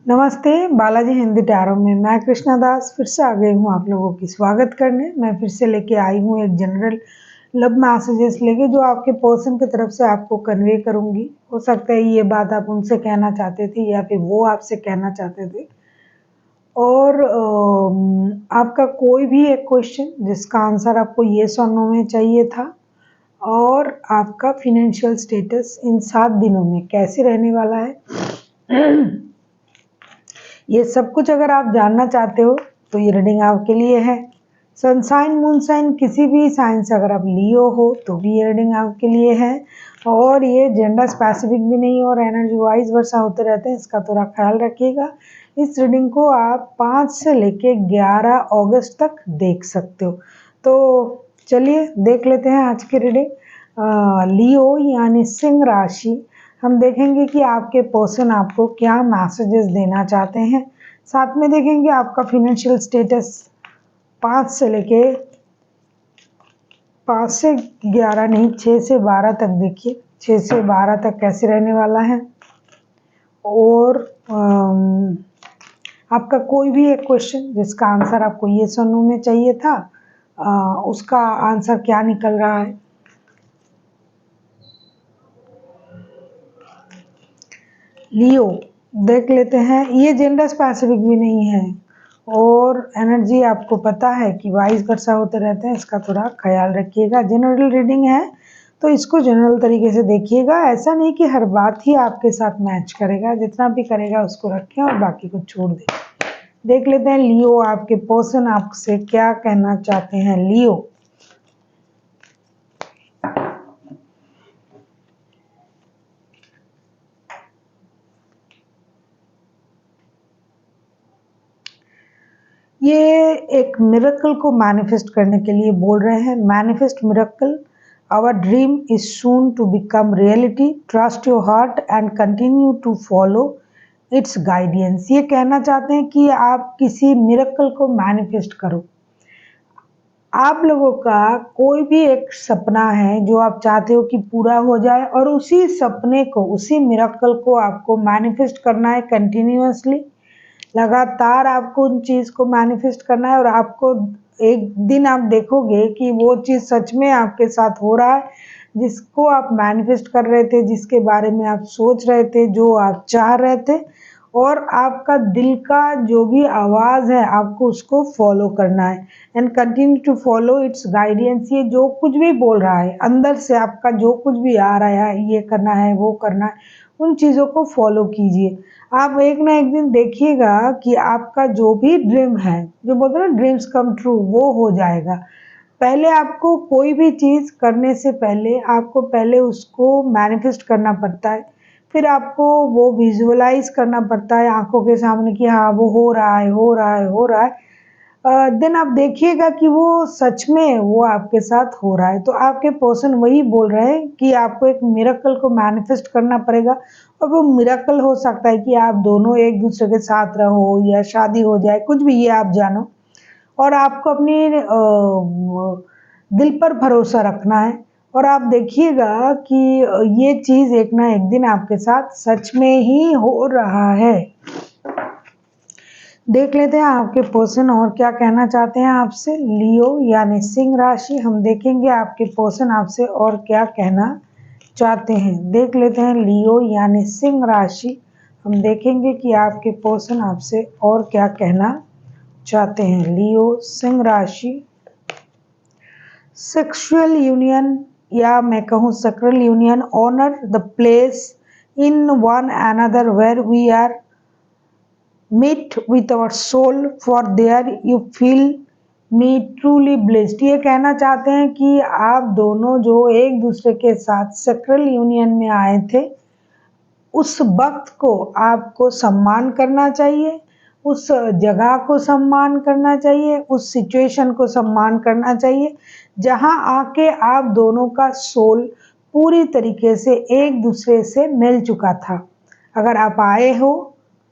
नमस्ते, बालाजी हिंदी टैरो में मैं कृष्णा दास फिर से आ गई हूँ आप लोगों की स्वागत करने। मैं फिर से लेके आई हूँ एक जनरल लव मैसेजेस लेके जो आपके पर्सन की तरफ से आपको कन्वे करूँगी। हो सकता है ये बात आप उनसे कहना चाहते थे या फिर वो आपसे कहना चाहते थे। और आपका कोई भी एक क्वेश्चन जिसका आंसर आपको येस और नो में चाहिए था, और आपका फिनेंशियल स्टेटस इन 7 दिनों में कैसे रहने वाला है ये सब कुछ अगर आप जानना चाहते हो तो ये रीडिंग आपके लिए है। सन साइन, मून साइन, किसी भी साइन से अगर आप लियो हो तो भी ये रीडिंग आपके लिए है। और ये जेंडर स्पेसिफिक भी नहीं और एनर्जी वाइज वर्षा होते रहते हैं, इसका थोड़ा ख्याल रखिएगा। इस रीडिंग को आप 5 से लेके 11 अगस्त तक देख सकते हो। तो चलिए देख लेते हैं आज की रीडिंग। लियो यानी सिंह राशि, हम देखेंगे कि आपके पर्सन आपको क्या मैसेजेस देना चाहते हैं। साथ में देखेंगे आपका फिनेंशियल स्टेटस 5 से 11 नहीं, 6 से 12 तक। देखिए 6 से 12 तक कैसे रहने वाला है। और आपका कोई भी एक क्वेश्चन जिसका आंसर आपको ये सुनने में चाहिए था, उसका आंसर क्या निकल रहा है। लियो देख लेते हैं। ये जेंडर स्पेसिफिक भी नहीं है और एनर्जी आपको पता है कि वाइस वर्षा होते रहते हैं, इसका थोड़ा ख्याल रखिएगा। जनरल रीडिंग है तो इसको जनरल तरीके से देखिएगा। ऐसा नहीं कि हर बात ही आपके साथ मैच करेगा, जितना भी करेगा उसको रखें और बाकी को छोड़ दें। देख लेते हैं लियो आपके पर्सन आपसे क्या कहना चाहते हैं। लियो ये एक मिरेकल को मैनिफेस्ट करने के लिए बोल रहे हैं। Manifest miracle, our dream is soon to become reality, trust your heart and continue to follow its guidance. ये कहना चाहते हैं कि आप किसी मिरेकल को मैनिफेस्ट करो। आप लोगों का कोई भी एक सपना है जो आप चाहते हो कि पूरा हो जाए, और उसी सपने को, उसी मिरेकल को आपको मैनिफेस्ट करना है कंटिन्यूअसली। लगातार आपको उन चीज़ को मैनिफेस्ट करना है और आपको एक दिन आप देखोगे कि वो चीज़ सच में आपके साथ हो रहा है, जिसको आप मैनिफेस्ट कर रहे थे, जिसके बारे में आप सोच रहे थे, जो आप चाह रहे थे। और आपका दिल का जो भी आवाज़ है आपको उसको फॉलो करना है and continue to follow its guidance. ये जो कुछ भी बोल रहा है अंदर से, आपका जो कुछ भी आ रहा है, ये करना है, वो करना है, उन चीज़ों को फॉलो कीजिए। आप एक ना एक दिन देखिएगा कि आपका जो भी ड्रीम है, जो बोलते हैं ना ड्रीम्स कम ट्रू, वो हो जाएगा। पहले आपको कोई भी चीज़ करने से पहले आपको पहले उसको मैनिफेस्ट करना पड़ता है, फिर आपको वो विजुअलाइज करना पड़ता है आंखों के सामने कि हाँ वो हो रहा है, हो रहा है, हो रहा है। देन आप देखिएगा कि वो सच में वो आपके साथ हो रहा है। तो आपके पर्सन वही बोल रहे हैं कि आपको एक मिरेकल को मैनिफेस्ट करना पड़ेगा, और वो मिरेकल हो सकता है कि आप दोनों एक दूसरे के साथ रहो या शादी हो जाए, कुछ भी, ये आप जानो। और आपको अपनी दिल पर भरोसा रखना है और आप देखिएगा कि ये चीज़ एक ना एक दिन आपके साथ सच में ही हो रहा है। देख लेते हैं आपके पर्सन और क्या कहना चाहते हैं आपसे। लियो यानी सिंह राशि, हम देखेंगे आपके पर्सन आपसे और क्या कहना चाहते हैं। देख लेते हैं लियो यानी सिंह राशि, हम देखेंगे कि आपके पर्सन आपसे और क्या कहना चाहते हैं। लियो सिंह राशि, सेक्सुअल यूनियन या मैं कहूँ sacred union, honour the place in one another where we are meet with our soul, for there you feel me truly blessed। ये कहना चाहते हैं कि आप दोनों जो एक दूसरे के साथ सेक्सुअल यूनियन में आए थे, उस वक्त को आपको सम्मान करना चाहिए, उस जगह को सम्मान करना चाहिए, उस सिचुएशन को सम्मान करना चाहिए जहां आके आप दोनों का सोल पूरी तरीके से एक दूसरे से मिल चुका था। अगर आप आए हो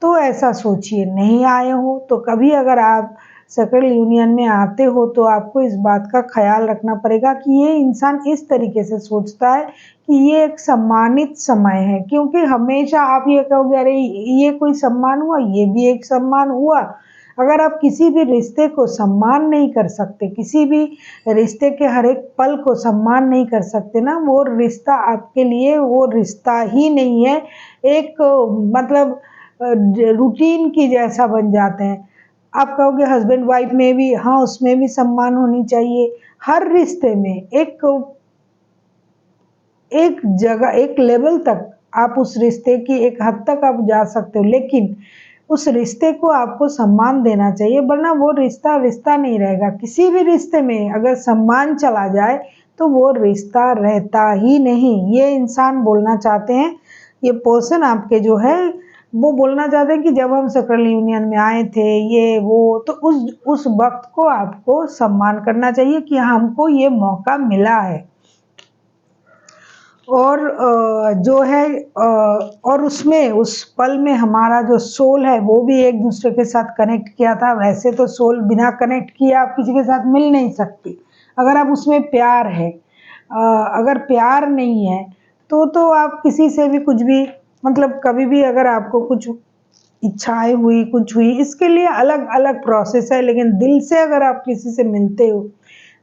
तो ऐसा सोचिए, नहीं आए हो तो कभी अगर आप सक्रिय यूनियन में आते हो तो आपको इस बात का ख्याल रखना पड़ेगा कि ये इंसान इस तरीके से सोचता है कि ये एक सम्मानित समय है, क्योंकि हमेशा आप ये कहोगे अरे ये कोई सम्मान हुआ, ये भी एक सम्मान हुआ। अगर आप किसी भी रिश्ते को सम्मान नहीं कर सकते, किसी भी रिश्ते के हर एक पल को सम्मान नहीं कर सकते ना, वो रिश्ता आपके लिए वो रिश्ता ही नहीं है। एक मतलब रूटीन की जैसा बन जाते हैं। आप कहोगे हस्बैंड वाइफ में भी, हाँ उसमें भी सम्मान होनी चाहिए। हर रिश्ते में एक जगह, एक लेवल तक आप उस रिश्ते की एक हद तक आप जा सकते हो, लेकिन उस रिश्ते को आपको सम्मान देना चाहिए, वरना वो रिश्ता रिश्ता नहीं रहेगा। किसी भी रिश्ते में अगर सम्मान चला जाए तो वो रिश्ता रहता ही नहीं। ये इंसान बोलना चाहते हैं, ये पर्सन आपके जो है वो बोलना चाहते हैं कि जब हम सक्रिय यूनियन में आए थे ये वो, तो उस वक्त को आपको सम्मान करना चाहिए कि हमको ये मौका मिला है। और जो है और उसमें उस पल में हमारा जो सोल है वो भी एक दूसरे के साथ कनेक्ट किया था। वैसे तो सोल बिना कनेक्ट किए आप किसी के साथ मिल नहीं सकती। अगर आप उसमें प्यार है, अगर प्यार नहीं है तो आप किसी से भी कुछ भी, मतलब कभी भी अगर आपको कुछ इच्छाएं हुई, कुछ हुई, इसके लिए अलग अलग प्रोसेस है। लेकिन दिल से अगर आप किसी से मिलते हो,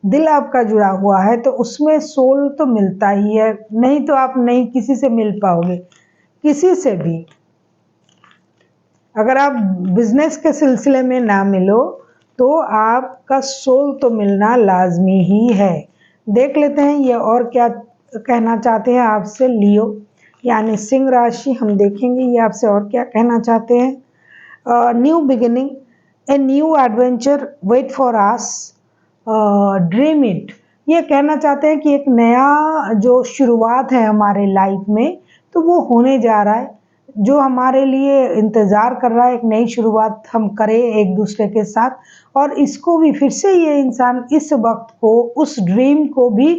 दिल आपका जुड़ा हुआ है, तो उसमें सोल तो मिलता ही है। नहीं तो आप नहीं किसी से मिल पाओगे, किसी से भी। अगर आप बिजनेस के सिलसिले में ना मिलो तो आपका सोल तो मिलना लाजमी ही है। देख लेते हैं ये और क्या कहना चाहते हैं आपसे लियो यानी सिंह राशि। हम देखेंगे ये आपसे और क्या कहना चाहते हैं। New beginning, a new adventure wait for us, dream it. ये कहना चाहते हैं कि एक नया जो शुरुआत है हमारे लाइफ में, तो वो होने जा रहा है। जो हमारे लिए इंतज़ार कर रहा है, एक नई शुरुआत हम करें एक दूसरे के साथ। और इसको भी फिर से ये इंसान इस वक्त को, उस ड्रीम को भी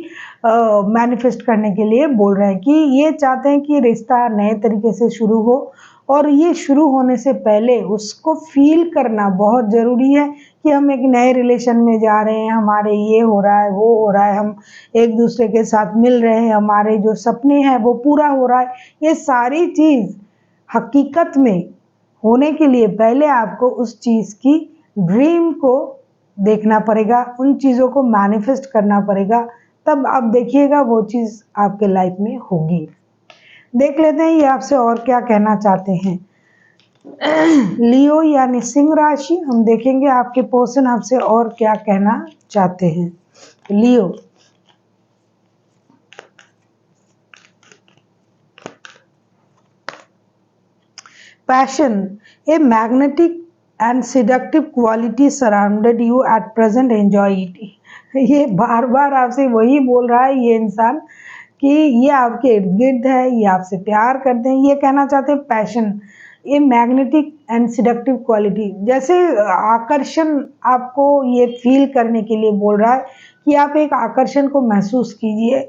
मैनिफेस्ट करने के लिए बोल रहे हैं कि ये चाहते हैं कि रिश्ता नए तरीके से शुरू हो। और ये शुरू होने से पहले उसको फील करना बहुत ज़रूरी है कि हम एक नए रिलेशन में जा रहे हैं, हमारे ये हो रहा है, वो हो रहा है, हम एक दूसरे के साथ मिल रहे हैं, हमारे जो सपने हैं वो पूरा हो रहा है। ये सारी चीज़ हकीकत में होने के लिए पहले आपको उस चीज़ की ड्रीम को देखना पड़ेगा, उन चीज़ों को मैनिफेस्ट करना पड़ेगा, तब आप देखिएगा वो चीज़ आपके लाइफ में होगी। देख लेते हैं ये आपसे और क्या कहना चाहते हैं। लियो यानी सिंह राशि, हम देखेंगे आपके पर्सन आपसे और क्या कहना चाहते हैं। लियो, passion, a magnetic and seductive quality surrounded you at present, enjoy it। ये बार बार आपसे वही बोल रहा है ये इंसान कि ये आपके इर्द गिर्द है, ये आपसे प्यार करते हैं। ये कहना चाहते हैं पैशन, ये मैग्नेटिक एंड सिडक्टिव क्वालिटी, जैसे आकर्षण आपको ये फील करने के लिए बोल रहा है कि आप एक आकर्षण को महसूस कीजिए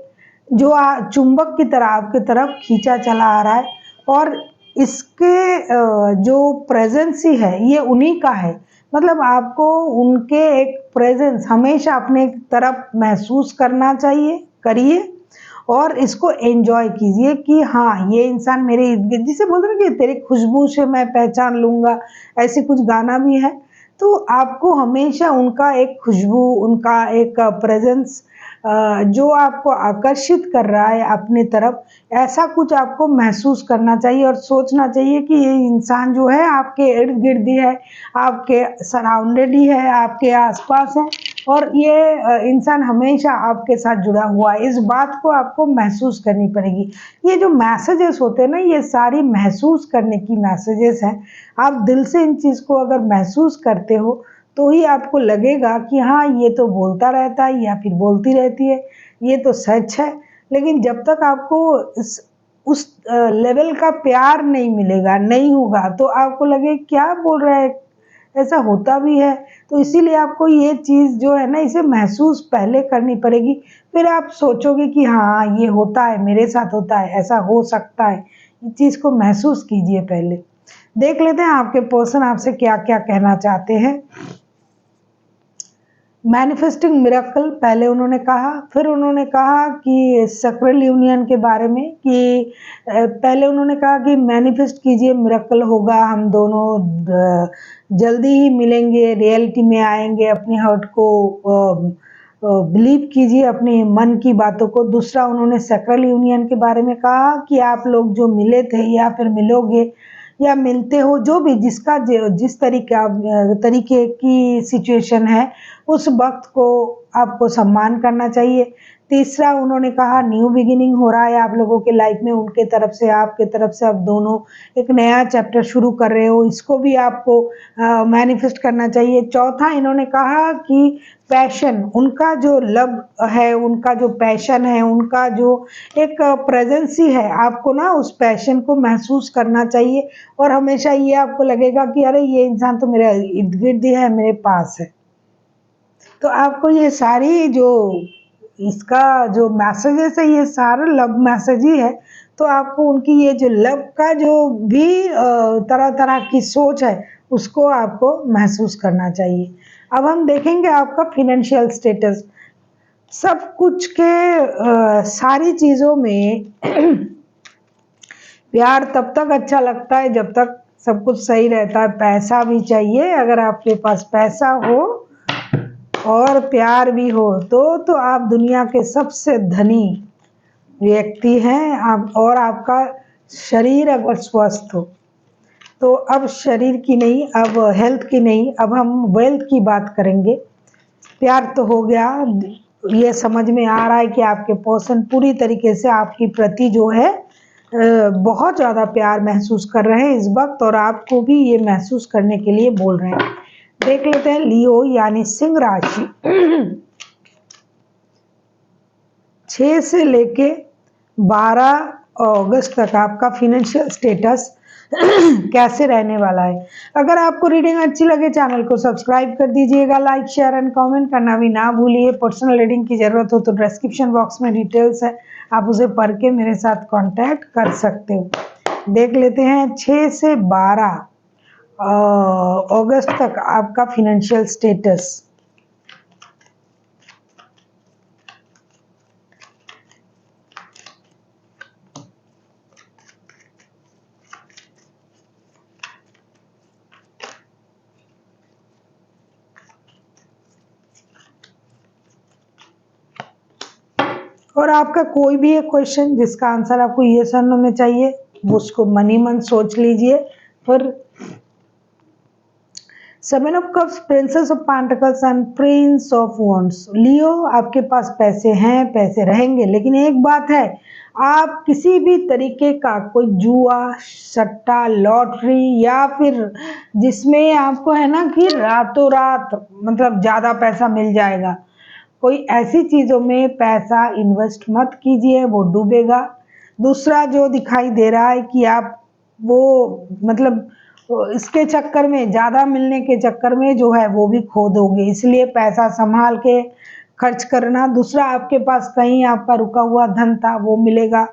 जो चुंबक की तरह आपकी तरफ खींचा चला आ रहा है। और इसके जो प्रेजेंस ही है ये उन्हीं का है। मतलब आपको उनके एक प्रेजेंस हमेशा अपने तरफ महसूस करना चाहिए, करिए और इसको एंजॉय कीजिए कि हाँ ये इंसान मेरे इर्द गिर्द, जिसे बोलते हैं कि तेरी खुशबू से मैं पहचान लूँगा, ऐसे कुछ गाना भी है। तो आपको हमेशा उनका एक खुशबू, उनका एक प्रेजेंस जो आपको आकर्षित कर रहा है अपनी तरफ, ऐसा कुछ आपको महसूस करना चाहिए और सोचना चाहिए कि ये इंसान जो है आपके इर्द गिर्द ही है, आपके सराउंडेड ही है, आपके आसपास है और ये इंसान हमेशा आपके साथ जुड़ा हुआ है। इस बात को आपको महसूस करनी पड़ेगी। ये जो मैसेजेस होते हैं ना, ये सारी महसूस करने की मैसेजेस हैं। आप दिल से इन चीज़ को अगर महसूस करते हो तो ही आपको लगेगा कि हाँ ये तो बोलता रहता है या फिर बोलती रहती है, ये तो सच है। लेकिन जब तक आपको उस लेवल का प्यार नहीं मिलेगा, नहीं होगा, तो आपको लगे क्या बोल रहा है, ऐसा होता भी है। तो इसीलिए आपको ये चीज़ जो है ना, इसे महसूस पहले करनी पड़ेगी, फिर आप सोचोगे कि हाँ ये होता है, मेरे साथ होता है, ऐसा हो सकता है। इस चीज़ को महसूस कीजिए पहले। देख लेते हैं आपके पर्सन आपसे क्या क्या कहना चाहते हैं। मैनिफेस्टिंग मिरेकल पहले उन्होंने कहा, फिर उन्होंने कहा कि सैक्रल यूनियन के बारे में कि पहले उन्होंने कहा कि मैनिफेस्ट कीजिए मिरेकल होगा, हम दोनों जल्दी ही मिलेंगे, रियलिटी में आएंगे, अपनी हर्ट को बिलीव कीजिए, अपने मन की बातों को। दूसरा उन्होंने सैक्रल यूनियन के बारे में कहा कि आप लोग जो मिले थे या फिर मिलोगे या मिलते हो, जो भी जिसका जिस तरीके की सिचुएशन है, उस वक्त को आपको सम्मान करना चाहिए। तीसरा उन्होंने कहा न्यू बिगिनिंग हो रहा है आप लोगों के लाइफ में, उनके तरफ से आपके तरफ से, आप दोनों एक नया चैप्टर शुरू कर रहे हो, इसको भी आपको मैनिफेस्ट करना चाहिए। चौथा इन्होंने कहा कि पैशन, उनका जो लव है, उनका जो पैशन है, उनका जो एक प्रेजेंसी है, आपको ना उस पैशन को महसूस करना चाहिए और हमेशा ये आपको लगेगा कि अरे ये इंसान तो मेरे इर्द गिर्द ही है, मेरे पास है। तो आपको ये सारी जो इसका जो मैसेजेस है, ये सारा लव मैसेज ही है। तो आपको उनकी ये जो लव का जो भी तरह तरह की सोच है, उसको आपको महसूस करना चाहिए। अब हम देखेंगे आपका फिनेंशियल स्टेटस। सब कुछ के सारी चीज़ों में प्यार तब तक अच्छा लगता है जब तक सब कुछ सही रहता है। पैसा भी चाहिए, अगर आपके पास पैसा हो और प्यार भी हो तो आप दुनिया के सबसे धनी व्यक्ति हैं। आप और आपका शरीर अगर स्वस्थ हो तो, अब शरीर की नहीं, अब हेल्थ की नहीं, अब हम वेल्थ की बात करेंगे। प्यार तो हो गया, ये समझ में आ रहा है कि आपके पर्सन पूरी तरीके से आपकी प्रति जो है बहुत ज़्यादा प्यार महसूस कर रहे हैं इस वक्त, और आपको भी ये महसूस करने के लिए बोल रहे हैं। देख लेते हैं लियो यानी सिंह राशि 6 से लेके 12 अगस्त तक आपका फिनेंशियल स्टेटस कैसे रहने वाला है। अगर आपको रीडिंग अच्छी लगे चैनल को सब्सक्राइब कर दीजिएगा, लाइक शेयर एंड कमेंट करना भी ना भूलिए। पर्सनल रीडिंग की ज़रूरत हो तो डिस्क्रिप्शन बॉक्स में डिटेल्स है, आप उसे पढ़ के मेरे साथ कांटेक्ट कर सकते हो। देख लेते हैं 6 से 12 अगस्त तक आपका फिनेंशियल स्टेटस। और आपका कोई भी एक क्वेश्चन जिसका आंसर आपको यस और नो में चाहिए, उसको मनी मन सोच लीजिए। फिर seven of cups, princess of pentacles and prince of wands. Leo, आपके पास पैसे हैं, पैसे रहेंगे, लेकिन एक बात है, आप किसी भी तरीके का कोई जुआ, सट्टा, लॉटरी या फिर जिसमें आपको है ना कि रातों रात मतलब ज़्यादा पैसा मिल जाएगा, कोई ऐसी चीज़ों में पैसा इन्वेस्ट मत कीजिए, वो डूबेगा। दूसरा जो दिखाई दे रहा है कि आप वो मतलब इसके चक्कर में, ज़्यादा मिलने के चक्कर में जो है वो भी खो दोगे, इसलिए पैसा संभाल के खर्च करना। दूसरा, आपके पास कहीं आपका रुका हुआ धन था वो मिलेगा,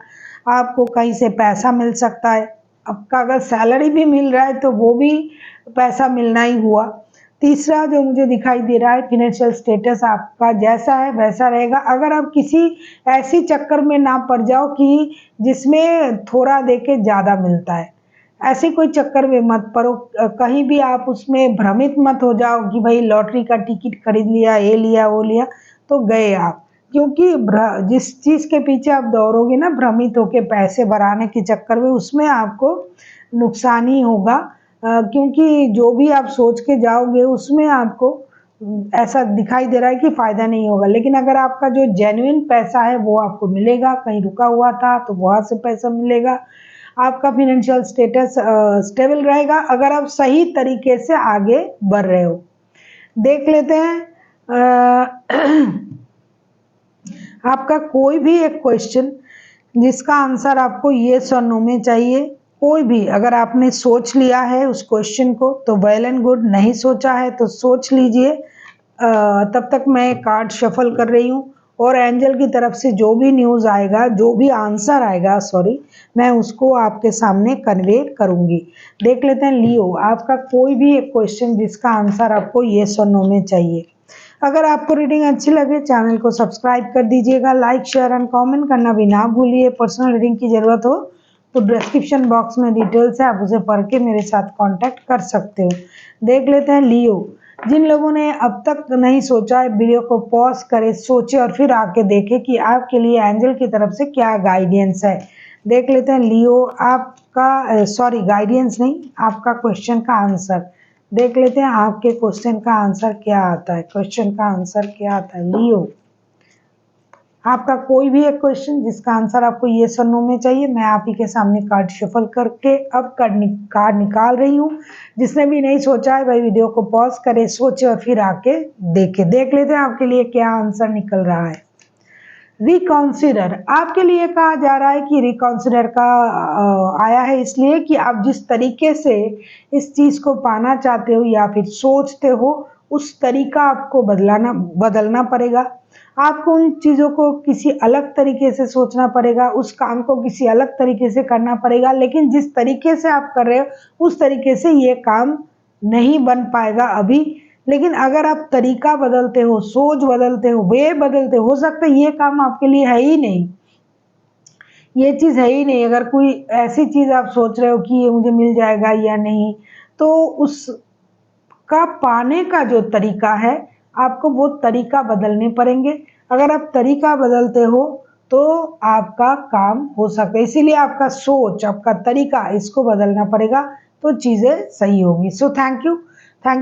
आपको कहीं से पैसा मिल सकता है। आपका अगर सैलरी भी मिल रहा है तो वो भी पैसा मिलना ही हुआ। तीसरा जो मुझे दिखाई दे रहा है, फिनेंशियल स्टेटस आपका जैसा है वैसा रहेगा। अगर आप किसी ऐसी चक्कर में ना पड़ जाओ कि जिसमें थोड़ा देके ज़्यादा मिलता है, ऐसे कोई चक्कर में मत पड़ो। कहीं भी आप उसमें भ्रमित मत हो जाओ कि भाई लॉटरी का टिकट खरीद लिया, ये लिया वो लिया, तो गए आप। क्योंकि जिस चीज़ के पीछे आप दौड़ोगे ना भ्रमित होके पैसे बढ़ाने के चक्कर में, उसमें आपको नुकसान ही होगा। क्योंकि जो भी आप सोच के जाओगे उसमें आपको ऐसा दिखाई दे रहा है कि फ़ायदा नहीं होगा। लेकिन अगर आपका जो जेन्युइन पैसा है वो आपको मिलेगा, कहीं रुका हुआ था तो वहाँ से पैसा मिलेगा। आपका फिनेंशियल स्टेटस स्टेबल रहेगा अगर आप सही तरीके से आगे बढ़ रहे हो। देख लेते हैं आपका कोई भी एक क्वेश्चन जिसका आंसर आपको येस और नो में चाहिए। कोई भी अगर आपने सोच लिया है उस क्वेश्चन को तो वेल एंड गुड, नहीं सोचा है तो सोच लीजिए। तब तक मैं कार्ड शफल कर रही हूँ और एंजल की तरफ से जो भी न्यूज़ आएगा, जो भी आंसर आएगा सॉरी, मैं उसको आपके सामने कन्वे करूँगी। देख लेते हैं लियो, आपका कोई भी एक क्वेश्चन जिसका आंसर आपको येस और नो में चाहिए। अगर आपको रीडिंग अच्छी लगे चैनल को सब्सक्राइब कर दीजिएगा, लाइक शेयर एंड कमेंट करना भी ना भूलिए। पर्सनल रीडिंग की ज़रूरत हो तो डिस्क्रिप्शन बॉक्स में डिटेल्स है, आप उसे पढ़ के मेरे साथ कांटेक्ट कर सकते हो। देख लेते हैं लियो। जिन लोगों ने अब तक नहीं सोचा है, वीडियो को पॉज करें, सोचे और फिर आके देखें कि आपके लिए एंजल की तरफ से क्या गाइडेंस है। देख लेते हैं लियो, आपका सॉरी गाइडेंस नहीं, आपका क्वेश्चन का आंसर देख लेते हैं। आपके क्वेश्चन का आंसर क्या आता है, क्वेश्चन का आंसर क्या आता है लियो। आपका कोई भी एक क्वेश्चन जिसका आंसर आपको येस और नो में चाहिए, मैं आप ही के सामने कार्ड शफल करके अब कार्ड निकाल रही हूँ। जिसने भी नहीं सोचा है भाई वीडियो को पॉज करे, सोचे और फिर आके देखे। देख लेते हैं आपके लिए क्या आंसर निकल रहा है। रिकॉन्सिडर, आपके लिए कहा जा रहा है कि रिकॉन्सिडर का आया है इसलिए कि आप जिस तरीके से इस चीज़ को पाना चाहते हो या फिर सोचते हो, उस तरीका आपको बदलना पड़ेगा। आपको उन चीज़ों को किसी अलग तरीके से सोचना पड़ेगा, उस काम को किसी अलग तरीके से करना पड़ेगा। लेकिन जिस तरीके से आप कर रहे हो उस तरीके से ये काम नहीं बन पाएगा अभी। लेकिन अगर आप तरीका बदलते हो, सोच बदलते हो, वे बदलते हो सकता है ये काम आपके लिए है ही नहीं, ये चीज़ है ही नहीं। अगर कोई ऐसी चीज़ आप सोच रहे हो कि ये मुझे मिल जाएगा या नहीं, तो उसका पाने का जो तरीका है आपको वो तरीका बदलने पड़ेंगे। अगर आप तरीका बदलते हो तो आपका काम हो सकता है, इसीलिए आपका सोच, आपका तरीका, इसको बदलना पड़ेगा तो चीज़ें सही होगी। So thank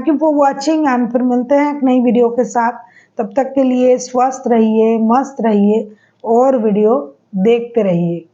you for watching and फिर मिलते हैं एक नई वीडियो के साथ। तब तक के लिए स्वस्थ रहिए, मस्त रहिए और वीडियो देखते रहिए।